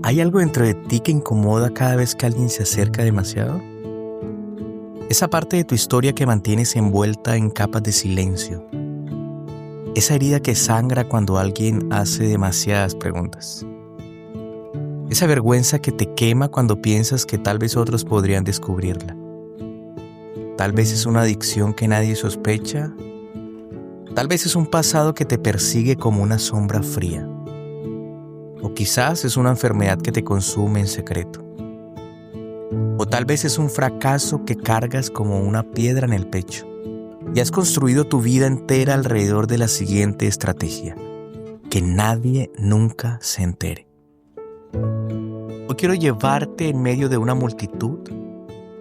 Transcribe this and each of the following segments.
¿Hay algo dentro de ti que incomoda cada vez que alguien se acerca demasiado? Esa parte de tu historia que mantienes envuelta en capas de silencio. Esa herida que sangra cuando alguien hace demasiadas preguntas. Esa vergüenza que te quema cuando piensas que tal vez otros podrían descubrirla. Tal vez es una adicción que nadie sospecha. Tal vez es un pasado que te persigue como una sombra fría. O quizás es una enfermedad que te consume en secreto. O tal vez es un fracaso que cargas como una piedra en el pecho. Y has construido tu vida entera alrededor de la siguiente estrategia: que nadie nunca se entere. Hoy quiero llevarte en medio de una multitud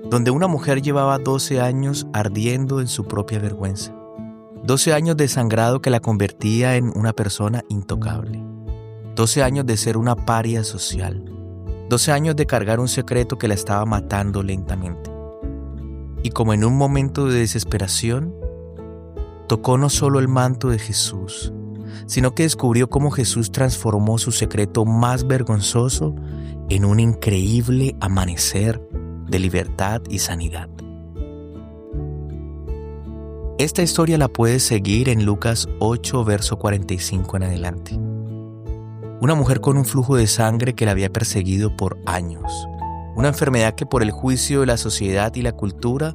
donde una mujer llevaba 12 años ardiendo en su propia vergüenza. 12 años de sangrado que la convertía en una persona intocable. 12 años de ser una paria social. 12 años de cargar un secreto que la estaba matando lentamente. Y como en un momento de desesperación, tocó no solo el manto de Jesús, sino que descubrió cómo Jesús transformó su secreto más vergonzoso en un increíble amanecer de libertad y sanidad. Esta historia la puedes seguir en Lucas 8, verso 45 en adelante. Una mujer con un flujo de sangre que la había perseguido por años. Una enfermedad que por el juicio de la sociedad y la cultura,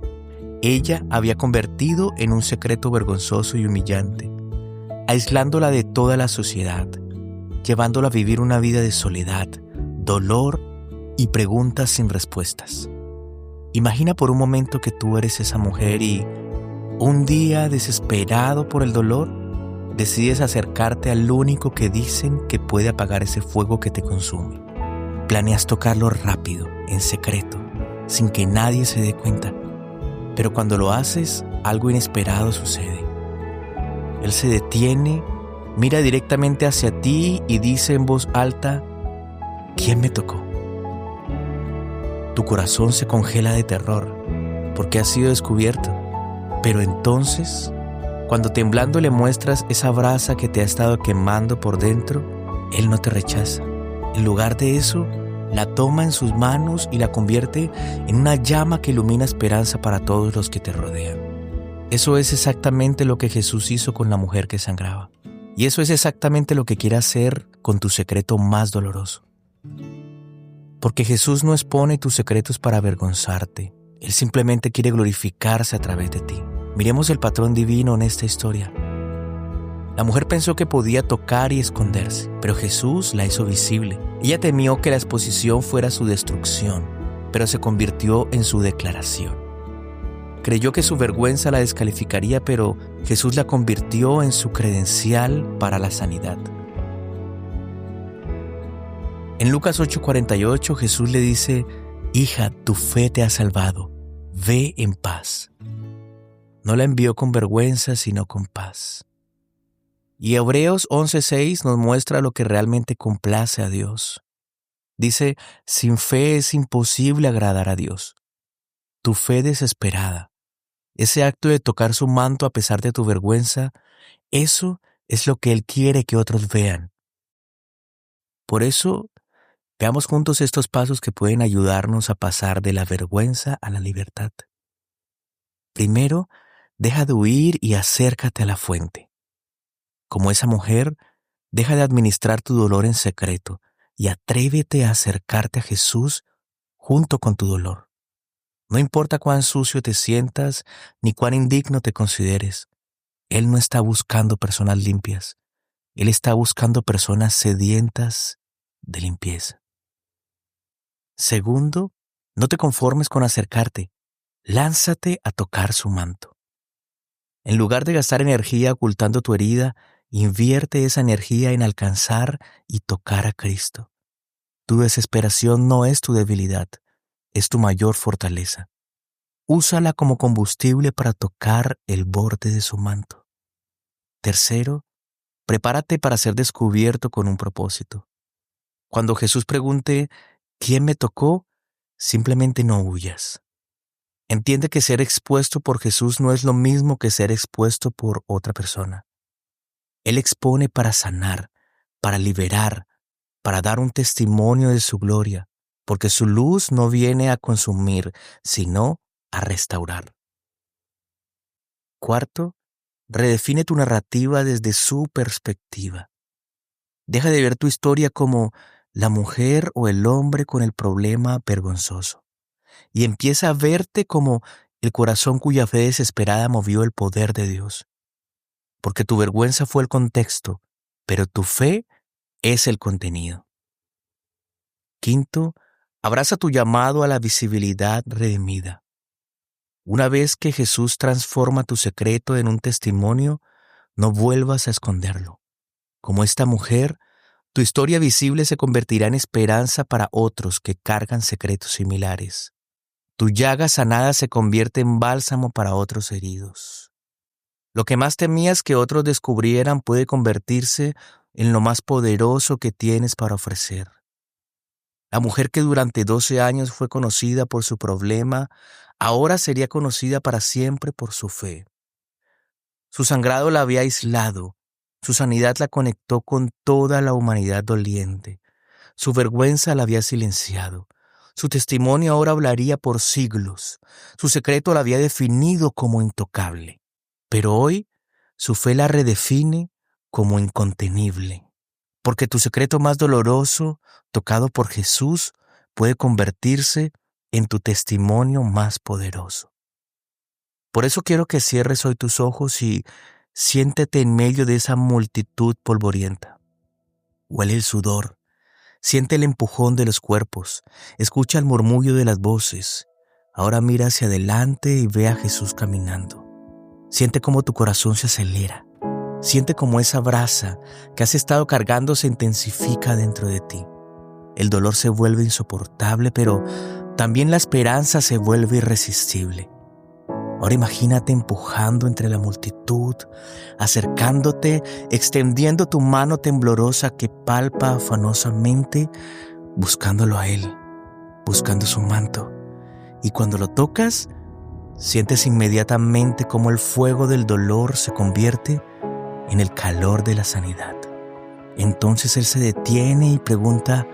ella había convertido en un secreto vergonzoso y humillante, aislándola de toda la sociedad, llevándola a vivir una vida de soledad, dolor y preguntas sin respuestas. Imagina por un momento que tú eres esa mujer y, un día desesperado por el dolor, decides acercarte al único que dicen que puede apagar ese fuego que te consume. Planeas tocarlo rápido, en secreto, sin que nadie se dé cuenta. Pero cuando lo haces, algo inesperado sucede. Él se detiene, mira directamente hacia ti y dice en voz alta: ¿quién me tocó? Tu corazón se congela de terror, porque has sido descubierto. Pero entonces, cuando temblando le muestras esa brasa que te ha estado quemando por dentro, Él no te rechaza. En lugar de eso, la toma en sus manos y la convierte en una llama que ilumina esperanza para todos los que te rodean. Eso es exactamente lo que Jesús hizo con la mujer que sangraba. Y eso es exactamente lo que quiere hacer con tu secreto más doloroso. Porque Jesús no expone tus secretos para avergonzarte. Él simplemente quiere glorificarse a través de ti. Miremos el patrón divino en esta historia. La mujer pensó que podía tocar y esconderse, pero Jesús la hizo visible. Ella temió que la exposición fuera su destrucción, pero se convirtió en su declaración. Creyó que su vergüenza la descalificaría, pero Jesús la convirtió en su credencial para la sanidad. En Lucas 8:48 Jesús le dice: «Hija, tu fe te ha salvado, ve en paz». No la envió con vergüenza, sino con paz. Y Hebreos 11:6 nos muestra lo que realmente complace a Dios. Dice: sin fe es imposible agradar a Dios. Tu fe desesperada, ese acto de tocar su manto a pesar de tu vergüenza, eso es lo que Él quiere que otros vean. Por eso, veamos juntos estos pasos que pueden ayudarnos a pasar de la vergüenza a la libertad. Primero, deja de huir y acércate a la fuente. Como esa mujer, deja de administrar tu dolor en secreto y atrévete a acercarte a Jesús junto con tu dolor. No importa cuán sucio te sientas ni cuán indigno te consideres. Él no está buscando personas limpias. Él está buscando personas sedientas de limpieza. Segundo, no te conformes con acercarte. Lánzate a tocar su manto. En lugar de gastar energía ocultando tu herida, invierte esa energía en alcanzar y tocar a Cristo. Tu desesperación no es tu debilidad, es tu mayor fortaleza. Úsala como combustible para tocar el borde de su manto. Tercero, prepárate para ser descubierto con un propósito. Cuando Jesús pregunte: ¿quién me tocó?, simplemente no huyas. Entiende que ser expuesto por Jesús no es lo mismo que ser expuesto por otra persona. Él expone para sanar, para liberar, para dar un testimonio de su gloria, porque su luz no viene a consumir, sino a restaurar. Cuarto, redefine tu narrativa desde su perspectiva. Deja de ver tu historia como la mujer o el hombre con el problema vergonzoso y empieza a verte como el corazón cuya fe desesperada movió el poder de Dios. Porque tu vergüenza fue el contexto, pero tu fe es el contenido. Quinto, abraza tu llamado a la visibilidad redimida. Una vez que Jesús transforma tu secreto en un testimonio, no vuelvas a esconderlo. Como esta mujer, tu historia visible se convertirá en esperanza para otros que cargan secretos similares. Tu llaga sanada se convierte en bálsamo para otros heridos. Lo que más temías que otros descubrieran puede convertirse en lo más poderoso que tienes para ofrecer. La mujer que durante 12 años fue conocida por su problema, ahora sería conocida para siempre por su fe. Su sangrado la había aislado, su sanidad la conectó con toda la humanidad doliente. Su vergüenza la había silenciado. Su testimonio ahora hablaría por siglos. Su secreto la había definido como intocable. Pero hoy, su fe la redefine como incontenible. Porque tu secreto más doloroso, tocado por Jesús, puede convertirse en tu testimonio más poderoso. Por eso quiero que cierres hoy tus ojos y siéntete en medio de esa multitud polvorienta. Huele el sudor. Siente el empujón de los cuerpos, escucha el murmullo de las voces. Ahora mira hacia adelante y ve a Jesús caminando. Siente cómo tu corazón se acelera. Siente cómo esa brasa que has estado cargando se intensifica dentro de ti. El dolor se vuelve insoportable, pero también la esperanza se vuelve irresistible. Ahora imagínate empujando entre la multitud, acercándote, extendiendo tu mano temblorosa que palpa afanosamente, buscándolo a Él, buscando su manto. Y cuando lo tocas, sientes inmediatamente cómo el fuego del dolor se convierte en el calor de la sanidad. Entonces Él se detiene y pregunta,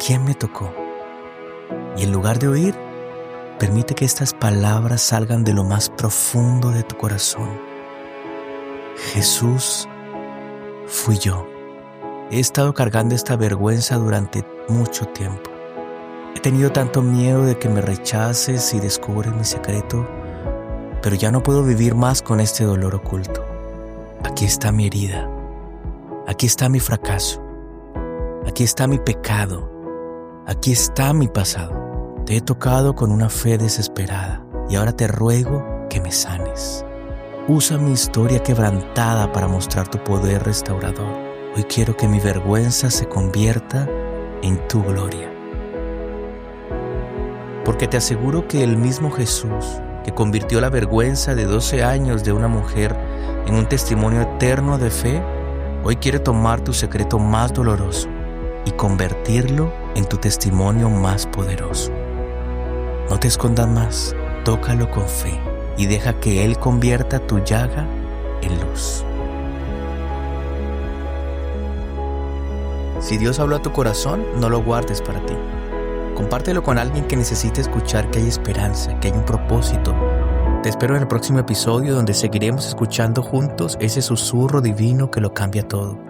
¿quién me tocó? Y en lugar de oír, permite que estas palabras salgan de lo más profundo de tu corazón. Jesús, fui yo. He estado cargando esta vergüenza durante mucho tiempo. He tenido tanto miedo de que me rechaces y descubres mi secreto, pero ya no puedo vivir más con este dolor oculto. Aquí está mi herida. Aquí está mi fracaso. Aquí está mi pecado. Aquí está mi pasado. Te he tocado con una fe desesperada y ahora te ruego que me sanes. Usa mi historia quebrantada para mostrar tu poder restaurador. Hoy quiero que mi vergüenza se convierta en tu gloria. Porque te aseguro que el mismo Jesús, que convirtió la vergüenza de 12 años de una mujer en un testimonio eterno de fe, hoy quiere tomar tu secreto más doloroso y convertirlo en tu testimonio más poderoso. No te escondas más, tócalo con fe y deja que Él convierta tu llaga en luz. Si Dios habló a tu corazón, no lo guardes para ti. Compártelo con alguien que necesite escuchar que hay esperanza, que hay un propósito. Te espero en el próximo episodio donde seguiremos escuchando juntos ese susurro divino que lo cambia todo.